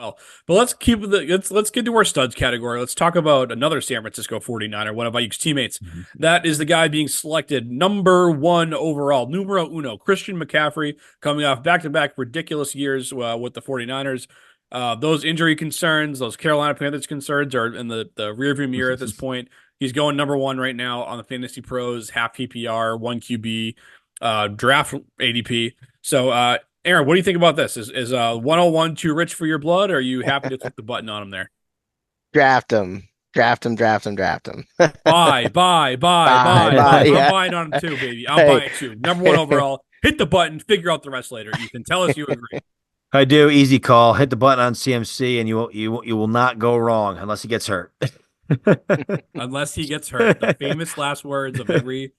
well. But let's get to our studs category. Let's talk about another San Francisco 49er, one of Ayuk's teammates. Mhm. That is the guy being selected number one overall, numero uno, Christian McCaffrey, coming off back-to-back ridiculous years with the 49ers. Those injury concerns, those Carolina Panthers concerns are in the rearview mirror at this point. He's going number one right now on the Fantasy Pros, half PPR, one QB, draft ADP. So, Aaron, what do you think about this? Is 101 too rich for your blood, or are you happy to click the button on him there? Draft him. Draft him, draft him, draft him. Buy, buy, buy, Bye, buy, bye. buy. I'm Yeah. buying on him too, baby. I'm Hey. buying too. Number one overall. Hit the button. Figure out the rest later. Ethan, tell us you agree. I do. Easy call. Hit the button on CMC, and you will not go wrong unless he gets hurt. Unless he gets hurt. The famous last words of every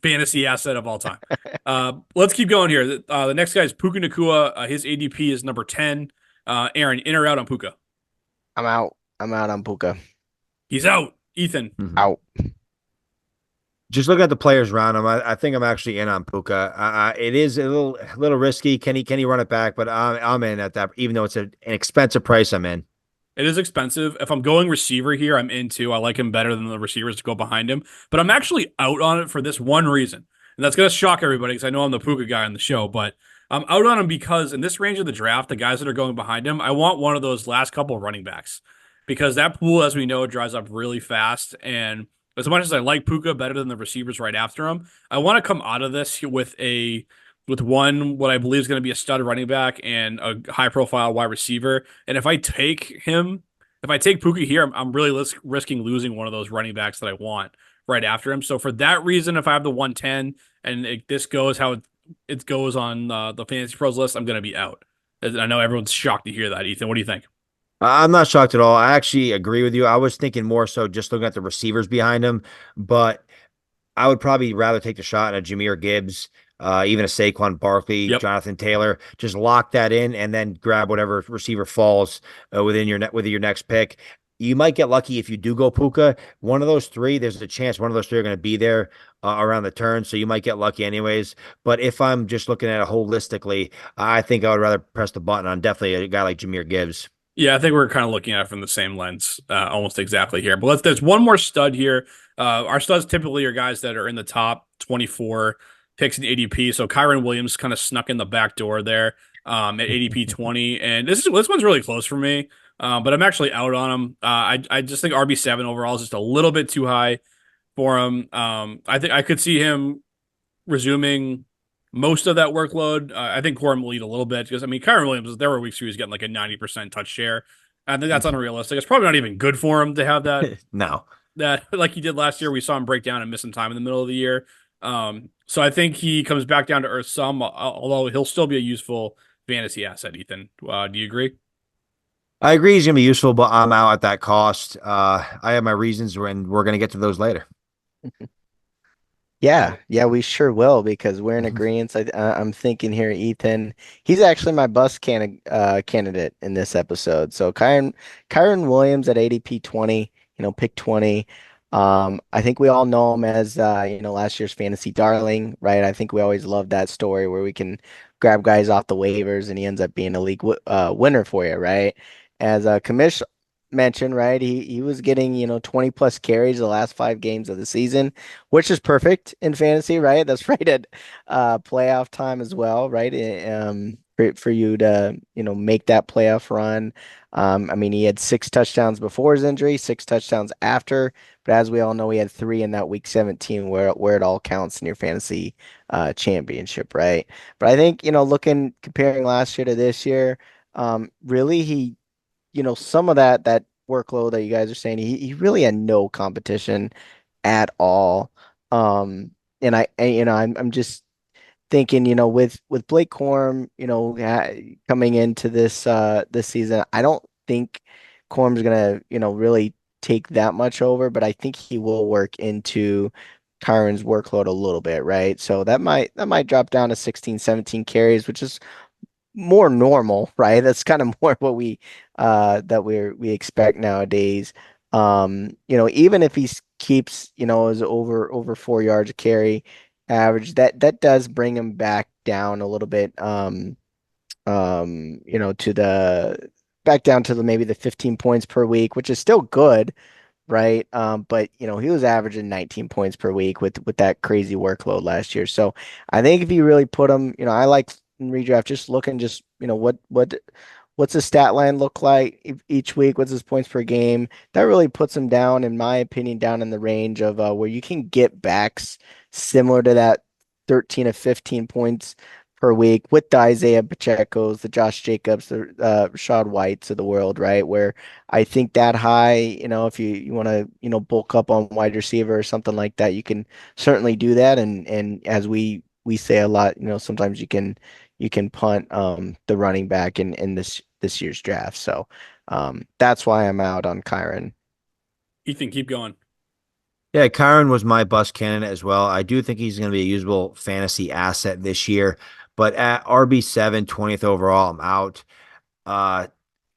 fantasy asset of all time. Let's keep going here. The next guy is Puka Nakua. His ADP is number 10. Aaron, in or out on Puka? I'm out. I'm out on Puka. He's out. Ethan. Mhm. Out. Just look at the players around him. I think I'm actually in on Puka. It is a little risky. Can he run it back? But I'm in at that. Even though it's an expensive price, I'm in. It is expensive. If I'm going receiver here, I'm into. I like him better than the receivers to go behind him. But I'm actually out on it for this one reason. And that's going to shock everybody because I know I'm the Puka guy on the show. But I'm out on him because in this range of the draft, the guys that are going behind him, I want one of those last couple running backs. Because that pool, as we know, dries up really fast. And as much as I like Puka better than the receivers right after him, I want to come out of this with one what I believe is going to be a stud running back and a high profile wide receiver. And if I take Puka here, I'm really risking losing one of those running backs that I want right after him. So for that reason, if I have the 110 and this goes how it goes on the Fantasy Pros list, I'm going to be out. I know everyone's shocked to hear that. Ethan, what do you think? I'm not shocked at all. I actually agree with you. I was thinking more so just looking at the receivers behind him, but I would probably rather take the shot on a Jameer Gibbs, even a Saquon Barkley, Yep. Jonathan Taylor. Just lock that in and then grab whatever receiver falls within your next pick. You might get lucky if you do go Puka. One of those three, there's a chance one of those three are going to be there around the turn, so you might get lucky anyways. But if I'm just looking at it holistically, I think I would rather press the button on definitely a guy like Jameer Gibbs. Yeah, I think we're kind of looking at it from the same lens, almost exactly here. But there's one more stud here. Our studs typically are guys that are in the top 24 picks in ADP. So Kyron Williams kind of snuck in the back door there at ADP 20, and this one's really close for me. But I'm actually out on him. I just think RB7 overall is just a little bit too high for him. I think I could see him resuming most of that workload. I think Corum will lead a little bit because I mean Kyron Williams. There were weeks where he was getting like a 90% touch share. I think that's unrealistic. It's probably not even good for him to have No. that like he did last year. We saw him break down and miss some time in the middle of the year. So I think he comes back down to earth some, although he'll still be a useful fantasy asset. Ethan, do you agree? I agree he's gonna be useful, but I'm out at that cost. I have my reasons, and we're gonna get to those later. Yeah, yeah, we sure will because we're in agreement. I'm thinking here, Ethan. He's actually my bust candidate in this episode. So Kyron Williams at ADP 20, pick 20. I think we all know him as last year's fantasy darling, right? I think we always love that story where we can grab guys off the waivers and he ends up being a league winner for you, right? As Kamish mentioned, right? He was getting, 20 plus carries the last 5 games of the season, which is perfect in fantasy, right? That's right at playoff time as well, right? For you to, make that playoff run. I mean, he had 6 touchdowns before his injury, 6 touchdowns after, but as we all know, he had 3 in that week 17 where it all counts in your fantasy championship, right? But I think, comparing last year to this year, really some of that workload that you guys are saying, he really had no competition at all. I'm just thinking, with Blake Corum, coming into this season, I don't think Corum's gonna, really take that much over, but I think he will work into Kyron's workload a little bit, right? So that might drop down to 16, 17 carries, which is more normal, right? That's kind of more what we expect nowadays. Even if he keeps, his over 4 yards a carry average, that does bring him back down a little bit to back down to maybe the 15 points per week, which is still good, right? But he was averaging 19 points per week with that crazy workload last year. So I think if you really put him, I like in redraft just looking what's his stat line look like each week? What's his points per game? That really puts him down, in my opinion, down in the range of where you can get backs similar to that 13 to 15 points per week with the Isaiah Pacheco's, the Josh Jacobs, the Rashad Whites of the world, right? Where I think that high, if you want to, bulk up on wide receiver or something like that, you can certainly do that. And as we say a lot, sometimes you can punt the running back in this year's draft. So that's why I'm out on Kyron. Ethan, keep going. Yeah, Kyron was my bust candidate as well. I do think he's going to be a usable fantasy asset this year, but at RB7, 20th overall, I'm out.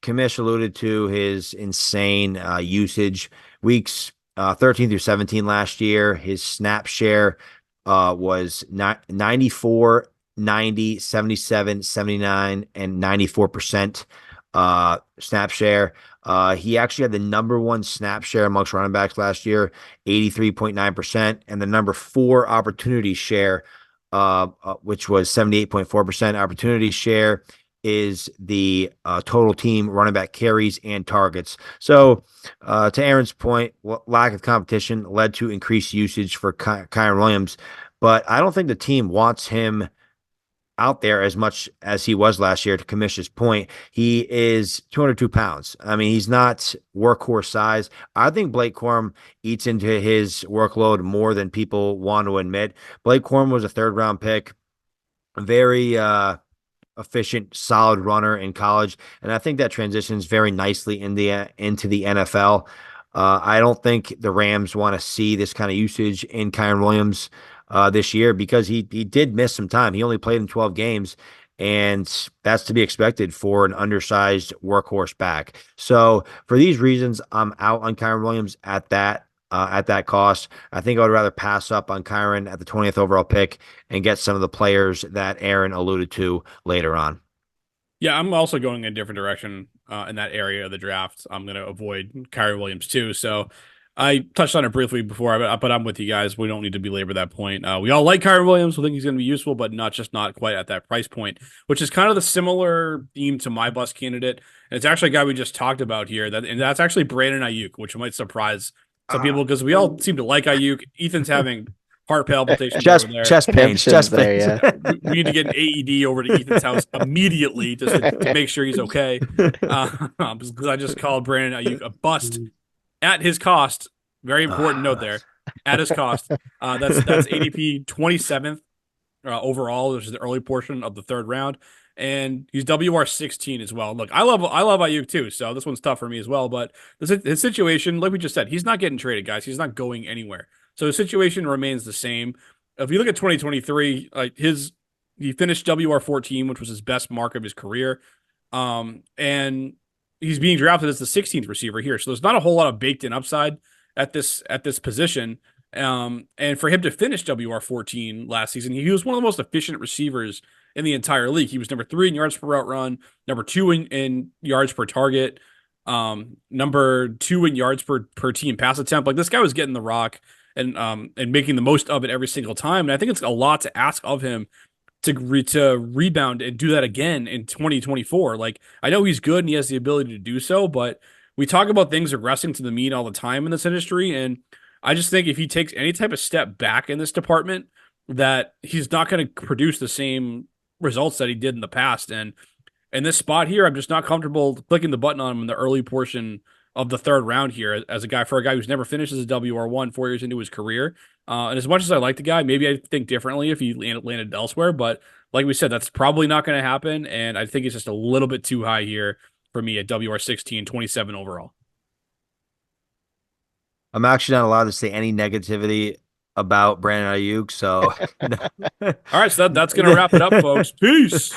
Kamish alluded to his insane usage. Weeks 13 through 17 last year, his snap share was 94, 90, 77, 79, and 94% snap share. He actually had the number one snap share amongst running backs last year, 83.9%, and the number 4 opportunity share, which was 78.4%. Opportunity share is the total team running back carries and targets. So to Aaron's point, lack of competition led to increased usage for Kyron Williams, but I don't think the team wants him out there as much as he was last year. To Kamish's point, he is 202 pounds. I mean, he's not workhorse size. I think Blake Corum eats into his workload more than people want to admit. Blake Corum was a 3rd-round pick, very efficient, solid runner in college, and I think that transitions very nicely into the NFL. I don't think the Rams want to see this kind of usage in Kyron Williams this year, because he did miss some time. He only played in 12 games, and that's to be expected for an undersized workhorse back. So for these reasons, I'm out on Kyron Williams at that cost. I think I would rather pass up on Kyron at the 20th overall pick and get some of the players that Aaron alluded to later on. Yeah, I'm also going in a different direction in that area of the draft. I'm going to avoid Kyrie Williams too. So I touched on it briefly before, but I'm with you guys. We don't need to belabor that point. We all like Kyrie Williams. We think he's going to be useful, but not quite at that price point, which is kind of the similar theme to my bust candidate. And it's actually a guy we just talked about here, and that's actually Brandon Ayuk, which might surprise some people because we all seem to like Ayuk. Ethan's having heart palpitations over there. Chest pains. Yeah. We need to get an AED over to Ethan's house immediately just to make sure he's okay. Because I just called Brandon Ayuk a bust at his cost. Very important note there. At his cost. That's ADP 27th overall, which is the early portion of the 3rd round. And he's WR16 as well. Look, I love Ayuk too, so this one's tough for me as well. But his situation, like we just said, he's not getting traded, guys. He's not going anywhere. So his situation remains the same. If you look at 2023, he finished WR14, which was his best mark of his career. And he's being drafted as the 16th receiver here. So there's not a whole lot of baked in upside at this position. And for him to finish WR14 last season, he was one of the most efficient receivers in the entire league. He was number 3 in yards per route run, number 2 in yards per target, number 2 in yards per team pass attempt. Like, this guy was getting the rock and making the most of it every single time. And I think it's a lot to ask of him to rebound and do that again in 2024. Like, I know he's good and he has the ability to do so, but we talk about things regressing to the mean all the time in this industry. And I just think if he takes any type of step back in this department, that he's not going to produce the same results that he did in the past. And in this spot here, I'm just not comfortable clicking the button on him in the early portion of the 3rd round here for a guy who's never finished as a WR1 4 years into his career. And as much as I like the guy, maybe I think differently if he landed elsewhere. But like we said, that's probably not going to happen. And I think it's just a little bit too high here for me at WR16, 27 overall. I'm actually not allowed to say any negativity about Brandon Ayuk, so all right, so that's gonna wrap it up, folks. Peace.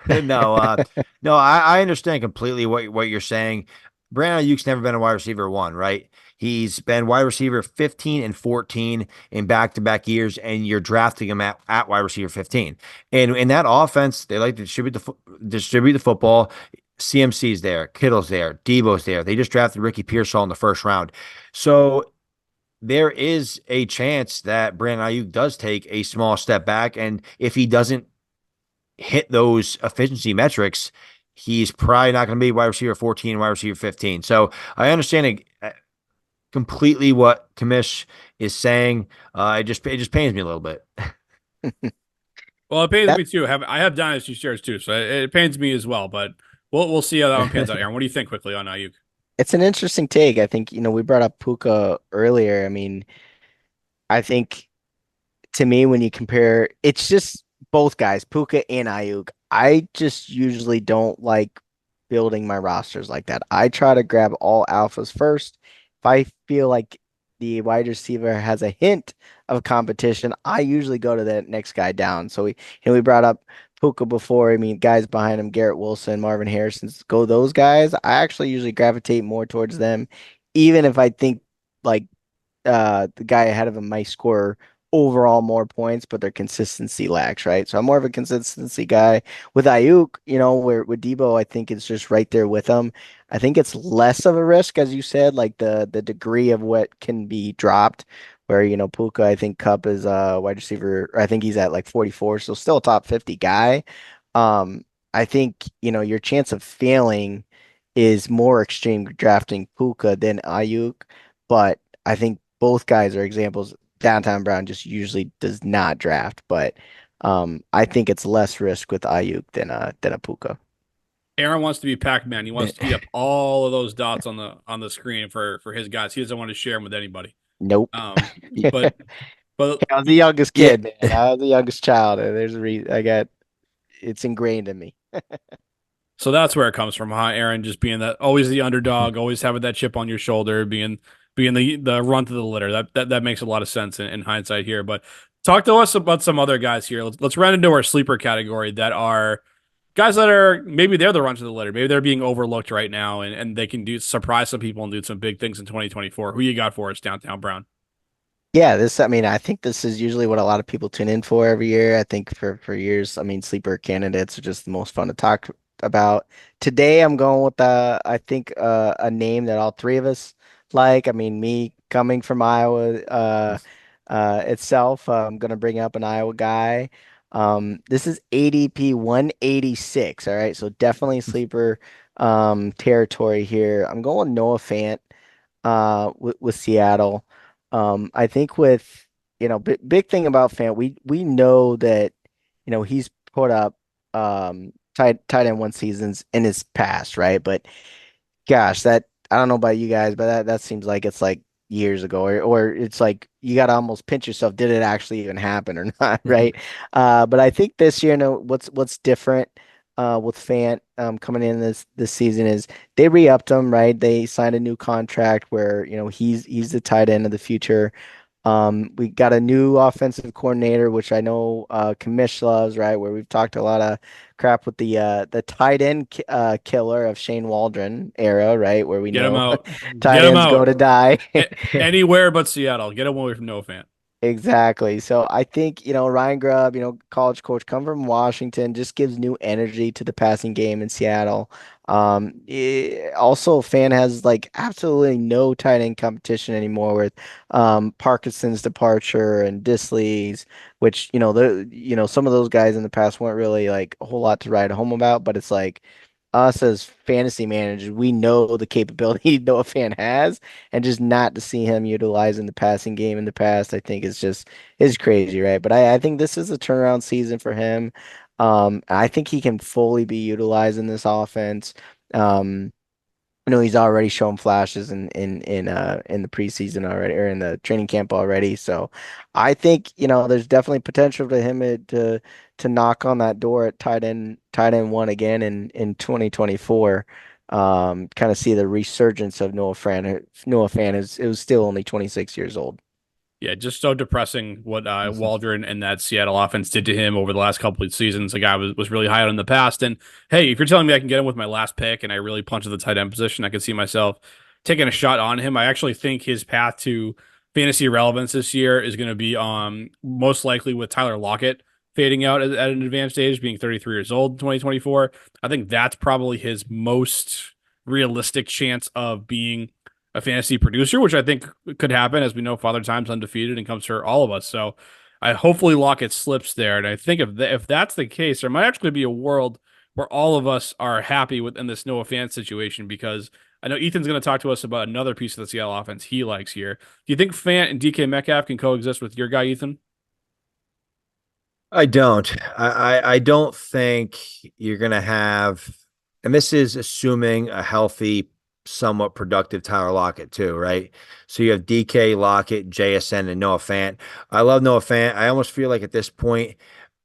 No, I understand completely what you're saying. Brandon Ayuk's never been a wide receiver 1, right? He's been wide receiver 15 and 14 in back-to-back years, and you're drafting him at wide receiver 15. And in that offense, they like to distribute the football. CMC's there, Kittle's there, Debo's there. They just drafted Ricky Pearsall in the first round. So there is a chance that Brandon Ayuk does take a small step back. And if he doesn't hit those efficiency metrics, he's probably not going to be wide receiver 14, wide receiver 15. So I understand completely what Kamish is saying. It just pains me a little bit. Well, it pains That me too. I have dynasty shares too, so it pains me as well. But we'll see how that one pans out. Aaron, what do you think quickly on Ayuk? it's an interesting take. I think, we brought up Puka earlier. I mean, I think to me, when you compare, it's just both guys, Puka and Ayuk. I just usually don't like building my rosters like that. I try to grab all alphas first. If I feel like the wide receiver has a hint of competition, I usually go to that next guy down. So we brought up Puka before. I mean, guys behind him, Garrett Wilson, Marvin Harrison, go those guys. I actually usually gravitate more towards them, even if I think like the guy ahead of him might score overall more points, but their consistency lacks, right? So I'm more of a consistency guy. With Ayuk, where with Debo, I think it's just right there with him. I think it's less of a risk, as you said, like the degree of what can be dropped. Where, Puka, I think Cup is wide receiver, or I think he's at like 44, so still a top 50 guy. I think, your chance of failing is more extreme drafting Puka than Ayuk, but I think both guys are examples. Downtown Brown just usually does not draft, but I think it's less risk with Ayuk than a Puka. Aaron wants to be Pac-Man. He wants to eat up all of those dots on the screen for his guys. He doesn't want to share them with anybody. Nope. But but I was the youngest Yeah. kid, man. I was the youngest child, and there's a reason I got it's ingrained in me. so that's where it comes from, huh? Aaron just being that always the underdog, always having that chip on your shoulder, being the runt of the litter. That makes a lot of sense in hindsight here. But talk to us about some other guys here. Let's run into our sleeper category that are guys that are maybe they're the runt of the litter. Maybe they're being overlooked right now, and they can do surprise some people and do some big things in 2024. Who you got for us, Downtown Brown? Yeah, I mean, I think this is usually what a lot of people tune in for every year. I think for years, I mean, sleeper candidates are just the most fun to talk about. Today, I'm going with I think a name that all three of us like. I mean, me coming from Iowa itself, I'm gonna bring up an Iowa guy. This is ADP 186. All right, so definitely sleeper territory here. I'm going Noah Fant with Seattle. I think with big thing about Fant, we know that he's put up tight end one seasons in his past, right? But gosh, that I don't know about you guys, but that seems like it's like years ago, or it's like you got to almost pinch yourself. Did it actually even happen or not, right? But I think this year, what's different with Fant coming in this season is they re-upped him, right? They signed a new contract where he's the tight end of the future. We got a new offensive coordinator, which I know Kamish loves, right? Where we've talked a lot of crap with the tight end killer of Shane Waldron era, right? Where we Get him know out. tight Get him ends go out. to die. Anywhere but Seattle. Get him away from Noah Fant. Exactly. So I think, Ryan Grubb, college coach, come from Washington, just gives new energy to the passing game in Seattle. Also, Fan has like absolutely no tight end competition anymore with Parkinson's departure and Disley's, which, some of those guys in the past weren't really like a whole lot to write home about, but it's like us as fantasy managers, we know the capability Noah Fan has, and just not to see him utilizing the passing game in the past, I think is crazy, right? But I think this is a turnaround season for him. I think he can fully be utilized in this offense. Um, I know he's already shown flashes in the preseason already, or in the training camp already. So I think, there's definitely potential to him to knock on that door at tight end one again in 2024. Kind of see the resurgence of Noah Fan. Noah Fan is it was still only 26 years old. Yeah, just so depressing what Waldron and that Seattle offense did to him over the last couple of seasons. The guy was really high on in the past. And hey, if you're telling me I can get him with my last pick and I really punch at the tight end position, I can see myself taking a shot on him. I actually think his path to fantasy relevance this year is going to be most likely with Tyler Lockett fading out at an advanced age, being 33 years old in 2024. I think that's probably his most realistic chance of being a fantasy producer, which I think could happen. As we know, Father Time's undefeated and comes for all of us. So I hopefully Lockett slips there. And I think if that's the case, there might actually be a world where all of us are happy within this Noah Fant situation, because I know Ethan's going to talk to us about another piece of the Seattle offense he likes here. Do you think Fant and DK Metcalf can coexist with your guy, Ethan? I don't. I don't think you're gonna have, and this is assuming a healthy, somewhat productive Tyler Lockett too, right? So you have DK, Lockett, JSN, and Noah Fant. I love Noah Fant. I almost feel like at this point,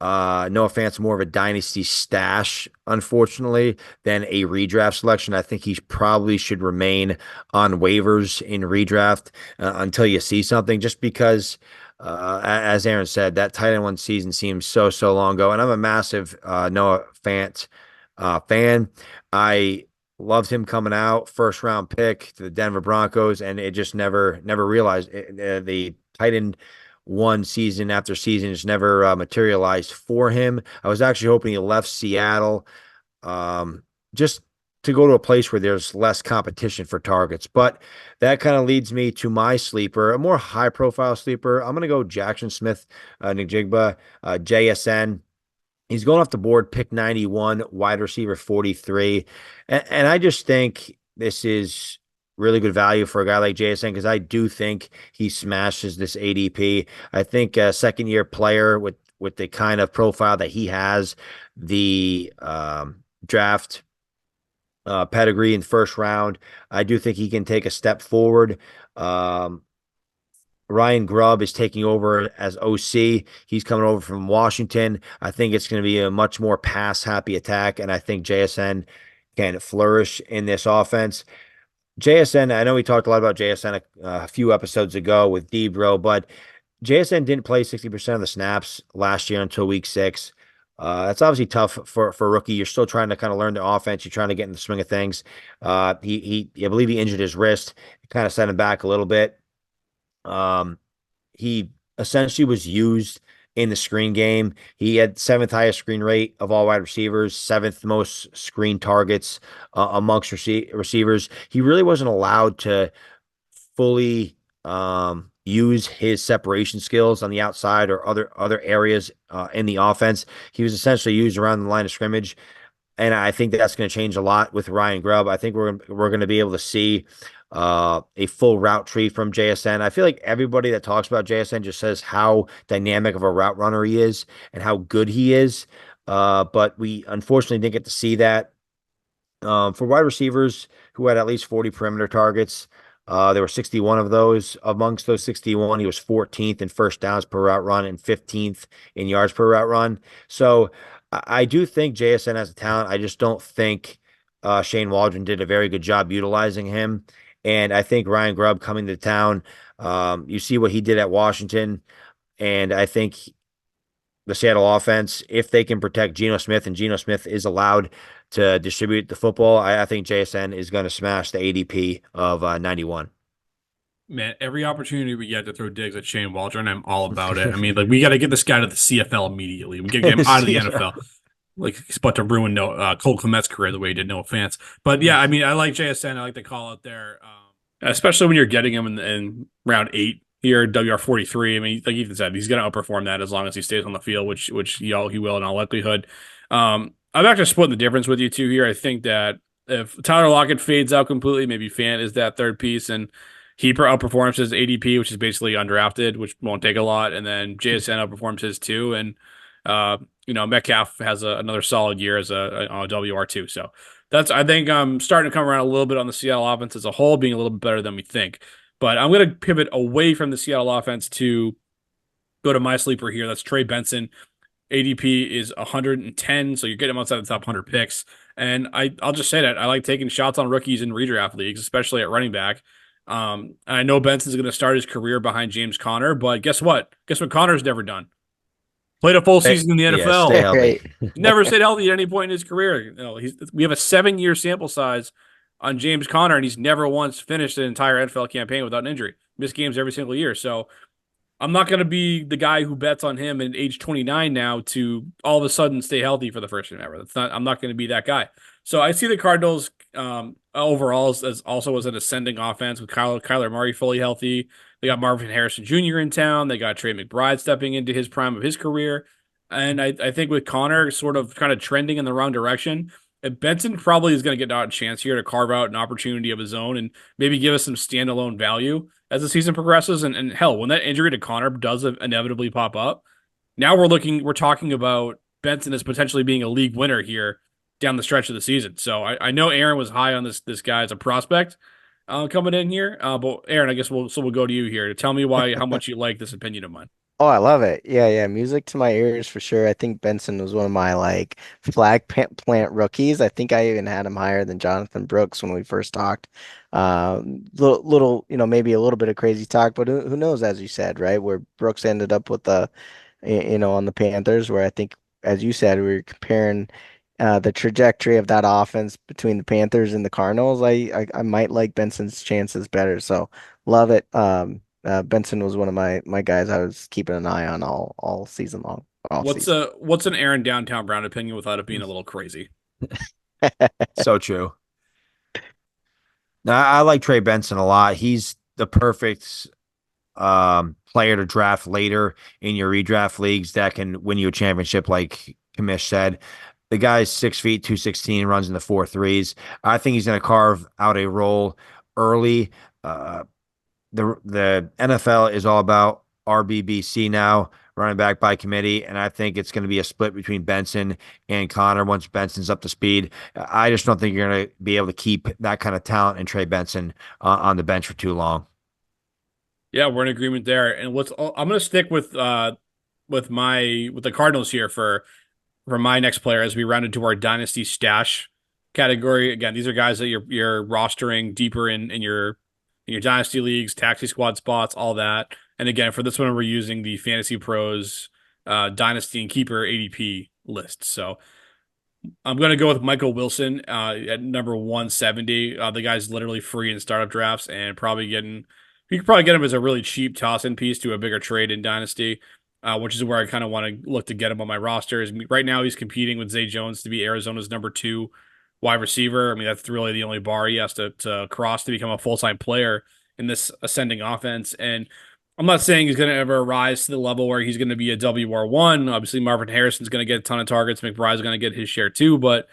Noah Fant's more of a dynasty stash, unfortunately, than a redraft selection. I think he probably should remain on waivers in redraft until you see something, just because as Aaron said, that tight end one season seems so long ago. And I'm a massive Noah Fant fan. I loved him coming out, first round pick to the Denver Broncos, and it just never realized the tight end one season after season just never materialized for him. I was actually hoping he left Seattle just to go to a place where there's less competition for targets. But that kind of leads me to my sleeper, a more high profile sleeper. I'm going to go Jackson Smith, Njigba, JSN. He's going off the board, pick 91, wide receiver 43. And I just think this is really good value for a guy like JSN, because I do think he smashes this ADP. I think a second year player with the kind of profile that he has, the draft pedigree in first round, I do think he can take a step forward. Ryan Grubb is taking over as OC. He's coming over from Washington. I think it's going to be a much more pass-happy attack, and I think JSN can flourish in this offense. JSN, I know we talked a lot about JSN a few episodes ago with Debro, but JSN didn't play 60% of the snaps last year until week 6. That's obviously tough for a rookie. You're still trying to kind of learn the offense. You're trying to get in the swing of things. I believe he injured his wrist. It kind of set him back a little bit. He essentially was used in the screen game. He had 7th highest screen rate of all wide receivers, 7th most screen targets amongst receivers. He really wasn't allowed to fully use his separation skills on the outside or other areas in the offense. He was essentially used around the line of scrimmage. And I think that's going to change a lot with Ryan Grubb. I think we're going to be able to see a full route tree from JSN. I feel like everybody that talks about JSN just says how dynamic of a route runner he is and how good he is. But we unfortunately didn't get to see that. For wide receivers who had at least 40 perimeter targets, there were 61 of those. Amongst those 61, he was 14th in first downs per route run and 15th in yards per route run. So I do think JSN has a talent. I just don't think Shane Waldron did a very good job utilizing him. And I think Ryan Grubb coming to town, you see what he did at Washington. And I think the Seattle offense, if they can protect Geno Smith, and Geno Smith is allowed to distribute the football, I think JSN is going to smash the ADP of 91. Man, every opportunity we get to throw digs at Shane Waldron, I'm all about it. I mean, like, we got to get this guy to the CFL immediately. We got to get him out of the NFL. Like, he's about to ruin Cole Kmet's career the way he did, no offense. But yeah, I mean, I like JSN. I like the call out there, especially when you're getting him in round 8 here, WR43. I mean, like Ethan said, he's going to outperform that as long as he stays on the field, which he will in all likelihood. I'm actually splitting the difference with you two here. I think that if Tyler Lockett fades out completely, maybe Fant is that third piece, and he outperforms his ADP, which is basically undrafted, which won't take a lot, and then JSN outperforms his too, and Metcalf has another solid year as a WR2. So I think I'm starting to come around a little bit on the Seattle offense as a whole, being a little bit better than we think. But I'm going to pivot away from the Seattle offense to go to my sleeper here. That's Trey Benson. ADP is 110, so you're getting him outside the top 100 picks. And I'll just say that I like taking shots on rookies in redraft leagues, especially at running back. I know Benson's going to start his career behind James Conner, but guess what? Guess what Conner's never done? Played a full season in the NFL. Stay healthy. Never stayed healthy at any point in his career. We have a 7-year sample size on James Conner, and he's never once finished an entire NFL campaign without an injury. Missed games every single year. So I'm not going to be the guy who bets on him at age 29 now to all of a sudden stay healthy for the first time ever. That's not. I'm not going to be that guy. So I see the Cardinals overall as also as an ascending offense with Kyler Murray fully healthy. They got Marvin Harrison Jr. in town. They got Trey McBride stepping into his prime of his career, and I think with Connor sort of kind of trending in the wrong direction, Benson probably is going to get a chance here to carve out an opportunity of his own and maybe give us some standalone value as the season progresses. And hell, when that injury to Connor does inevitably pop up, now we're talking about Benson as potentially being a league winner here down the stretch of the season. So I know Aaron was high on this guy as a prospect coming in here. But Aaron, I guess we'll go to you here to tell me how much you like this opinion of mine. Oh, I love it. Yeah, yeah. Music to my ears for sure. I think Benson was one of my like plant rookies. I think I even had him higher than Jonathan Brooks when we first talked. Little, maybe a little bit of crazy talk, but who knows, as you said, right? Where Brooks ended up with on the Panthers, where I think, as you said, we were comparing the trajectory of that offense between the Panthers and the Cardinals. I might like Benson's chances better. So love it. Benson was one of my guys I was keeping an eye on all season long, off What's season. a what's an Aaron downtown Brown opinion without it being a little crazy? So true. Now, I like Trey Benson a lot. He's the perfect player to draft later in your redraft leagues that can win you a championship, like Kamish said. The guy's 6 feet, 216, runs in the 4.3s. I think he's going to carve out a role early. Uh, the NFL is all about RBBC now, running back by committee, and I think it's going to be a split between Benson and Connor once Benson's up to speed. I just don't think you're going to be able to keep that kind of talent and Trey Benson on the bench for too long. Yeah, we're in agreement there. And I'm going to stick with the Cardinals here for my next player as we round into our dynasty stash category. Again, these are guys that you're rostering deeper in your dynasty leagues, taxi squad spots, all that. And again, for this one, we're using the Fantasy Pros dynasty and keeper ADP list. So I'm going to go with Michael Wilson at number 170. The guy's literally free in startup drafts and you could probably get him as a really cheap toss in piece to a bigger trade in Dynasty, which is where I kind of want to look to get him on my roster. Right now, he's competing with Zay Jones to be Arizona's number two wide receiver. I mean, that's really the only bar he has to cross to become a full time player in this ascending offense. And I'm not saying he's going to ever rise to the level where he's going to be a WR1. Obviously, Marvin Harrison's going to get a ton of targets. McBride's going to get his share too. But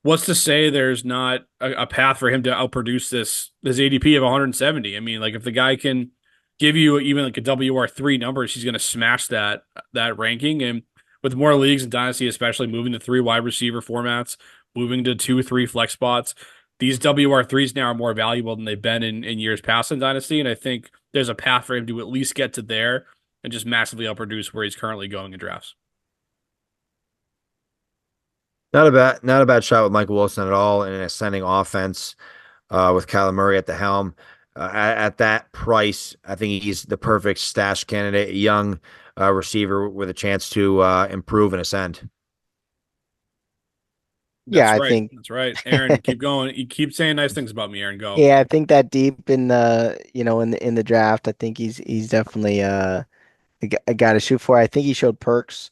what's to say there's not a path for him to outproduce this ADP of 170? I mean, like if the guy can give you even like a WR3 numbers, he's going to smash that ranking. And with more leagues in Dynasty, especially moving to three wide receiver formats, moving to 2, 3 flex spots, these WR3s now are more valuable than they've been in years past in Dynasty. And I think there's a path for him to at least get to there and just massively outproduce where he's currently going in drafts. Not a bad shot with Michael Wilson at all in an ascending offense with Kyler Murray at the helm. At that price, I think he's the perfect stash candidate, a young receiver with a chance to improve and ascend. Yeah, That's I right. think That's right. Aaron, keep going. You keep saying nice things about me, Aaron. Go. yeah, I think that deep in the in the draft, I think he's definitely a guy to shoot for. I think he showed perks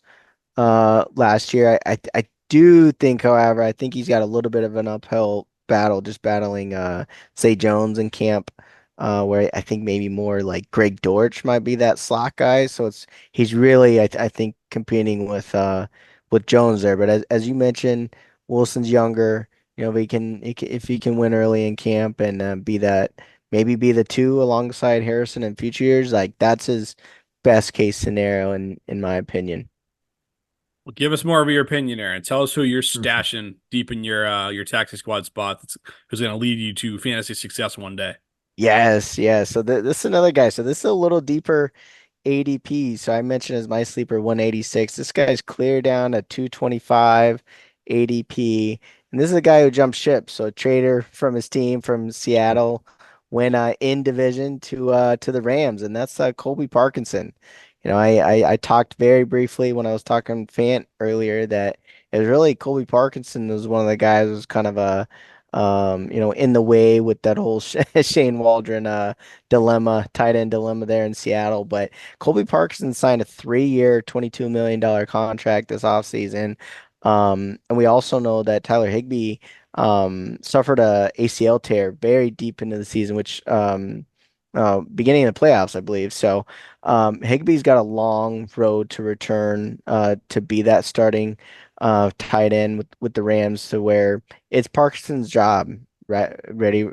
last year. I do think, however, I think he's got a little bit of an uphill battle just battling say Jones in camp, where I think maybe more like Greg Dortch might be that slot guy. So he's really I think competing with Jones there. But as you mentioned, Wilson's younger. If if he can win early in camp and maybe be the two alongside Harrison in future years, like that's his best case scenario in my opinion. Well, give us more of your opinion, Aaron. Tell us who you're stashing deep in your taxi squad spot who's going to lead you to fantasy success one day. Yes, yes. So this is another guy. So this is a little deeper ADP. So I mentioned as my sleeper 186. This guy's clear down at 225 ADP. And this is a guy who jumped ship. So a trader from his team from Seattle went in division to the Rams, and that's Colby Parkinson. I talked very briefly when I was talking Fant earlier that it was really Colby Parkinson was one of the guys who was kind of in the way with that whole Shane Waldron dilemma, tight end dilemma there in Seattle. But Colby Parkinson signed a 3-year, $22 million contract this offseason. And we also know that Tyler Higbee suffered a ACL tear very deep into the season, which beginning of the playoffs, I believe. So Higbee's got a long road to return to be that starting tight end with the Rams, to where it's Parkinson's job, right? Ready,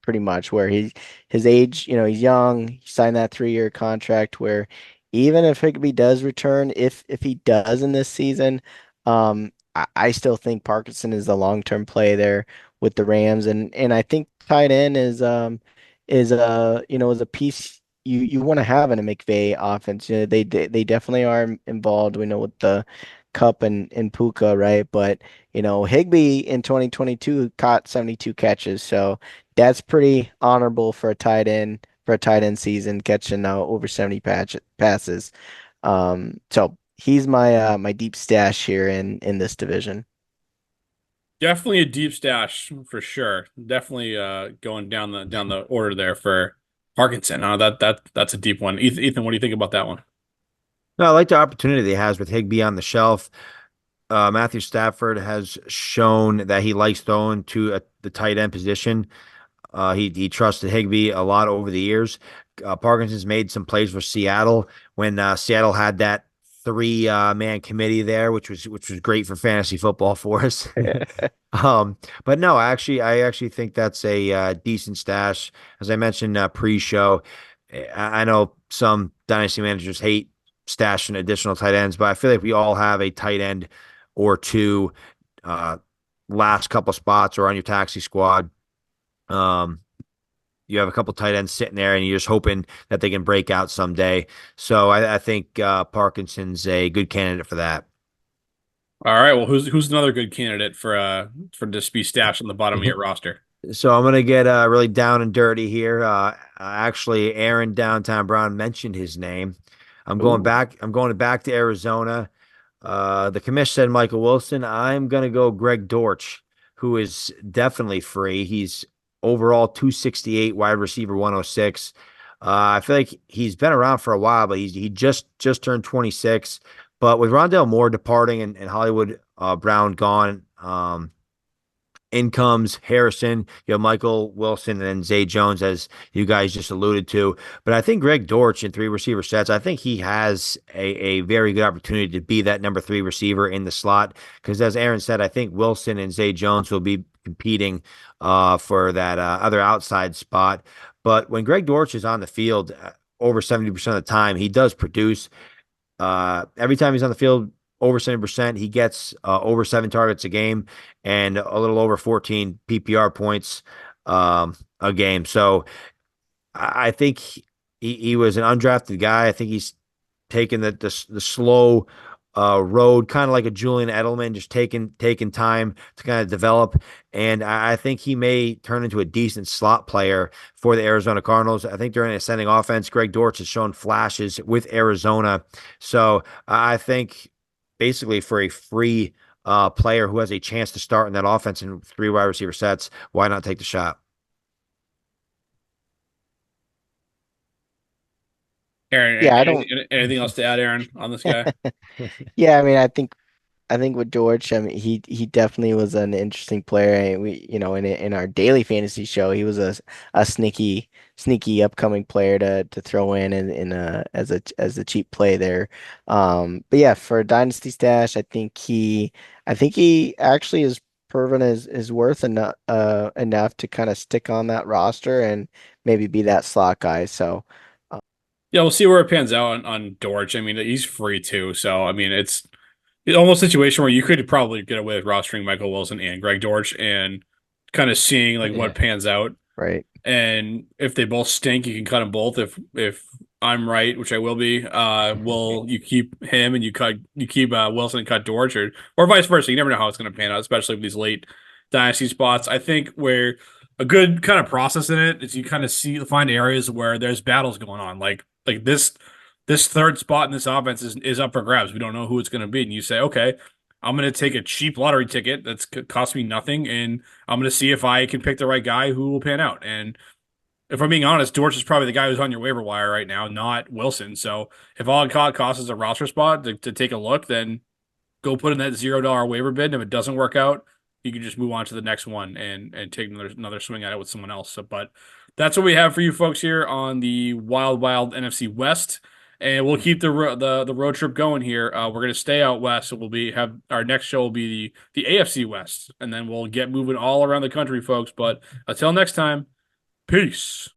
pretty much, where his age, he's young. He signed that 3-year contract where even if Higbee does return, if he does in this season, I still think Parkinson is the long-term play there with the Rams, and I think tight end is a piece you want to have in a McVay offense. They definitely are involved. We know with the Cup and Puka, right? But Higbee in 2022 caught 72 catches, so that's pretty honorable for a tight end season, catching over 70 passes. So he's my deep stash here in this division. Definitely a deep stash for sure. Definitely going down the order there for Parkinson. That's a deep one. Ethan, what do you think about that one? No, I like the opportunity that he has with Higbee on the shelf. Matthew Stafford has shown that he likes throwing to the tight end position. He trusted Higbee a lot over the years. Parkinson's made some plays for Seattle when Seattle had that three man committee there, which was great for fantasy football for us. But no, I actually think that's a decent stash. As I mentioned pre-show, I know some dynasty managers hate stashing additional tight ends, but I feel like we all have a tight end or two uh, last couple spots or on your taxi squad. Um, you have a couple tight ends sitting there, and you're just hoping that they can break out someday. So I think Parkinson's a good candidate for that. All right. Well, who's another good candidate for this be stashed on the bottom of your roster? So I'm gonna get really down and dirty here. Actually, Aaron Downtown Brown mentioned his name. I'm going Ooh. back. I'm going back to Arizona. The commission said Michael Wilson. I'm gonna go Greg Dortch, who is definitely free. He's overall 268, wide receiver 106. I feel like he's been around for a while, but he just turned 26. But with Rondell Moore departing and Hollywood Brown gone, in comes Harrison, Michael Wilson, and then Zay Jones, as you guys just alluded to. But I think Greg Dortch in three receiver sets, I think he has a very good opportunity to be that number three receiver in the slot. Because as Aaron said, I think Wilson and Zay Jones will be competing for that other outside spot. But when Greg Dortch is on the field, over 70% of the time, he does produce. Every time he's on the field, over 70%, he gets over 7 targets a game and a little over 14 PPR points a game. So I think he was an undrafted guy. I think he's taken the slow road, kind of like a Julian Edelman, just taking time to kind of develop. And I think he may turn into a decent slot player for the Arizona Cardinals. I think they're in an ascending offense. Greg Dortch has shown flashes with Arizona. So I think basically for a free player who has a chance to start in that offense in three wide receiver sets, why not take the shot? Aaron, Yeah, I don't. anything else to add, Aaron, on this guy? Yeah, I mean, I think with George, I mean, he definitely was an interesting player. And in our daily fantasy show, he was a sneaky upcoming player to throw as a cheap play there. But yeah, for a dynasty stash, I think he actually has proven his worth enough to kind of stick on that roster and maybe be that slot guy. So Yeah, we'll see where it pans out on Dortch. I mean, he's free too, so I mean, it's almost a situation where you could probably get away with rostering Michael Wilson and Greg Dortch and kind of seeing like what yeah, pans out. right. And if they both stink, you can cut them both. If I'm right, which I will be, will you keep him and you keep Wilson and cut Dortch, or vice versa. You never know how it's going to pan out, especially with these late dynasty spots. I think where a good kind of process in it is you kind of find areas where there's battles going on, like this third spot in this offense is up for grabs. We don't know who it's going to be, and you say, okay, I'm going to take a cheap lottery ticket that's cost me nothing, and I'm going to see if I can pick the right guy who will pan out. And if I'm being honest, Dortch is probably the guy who's on your waiver wire right now, not Wilson. So if all it costs is a roster spot to take a look, then go put in that $0 waiver bid. And if it doesn't work out, you can just move on to the next one and take another swing at it with someone else. So, but that's what we have for you folks here on the Wild NFC West. And we'll keep the road trip going here. We're gonna stay out west, so have our next show will be the AFC West, and then we'll get moving all around the country, folks. But until next time, peace.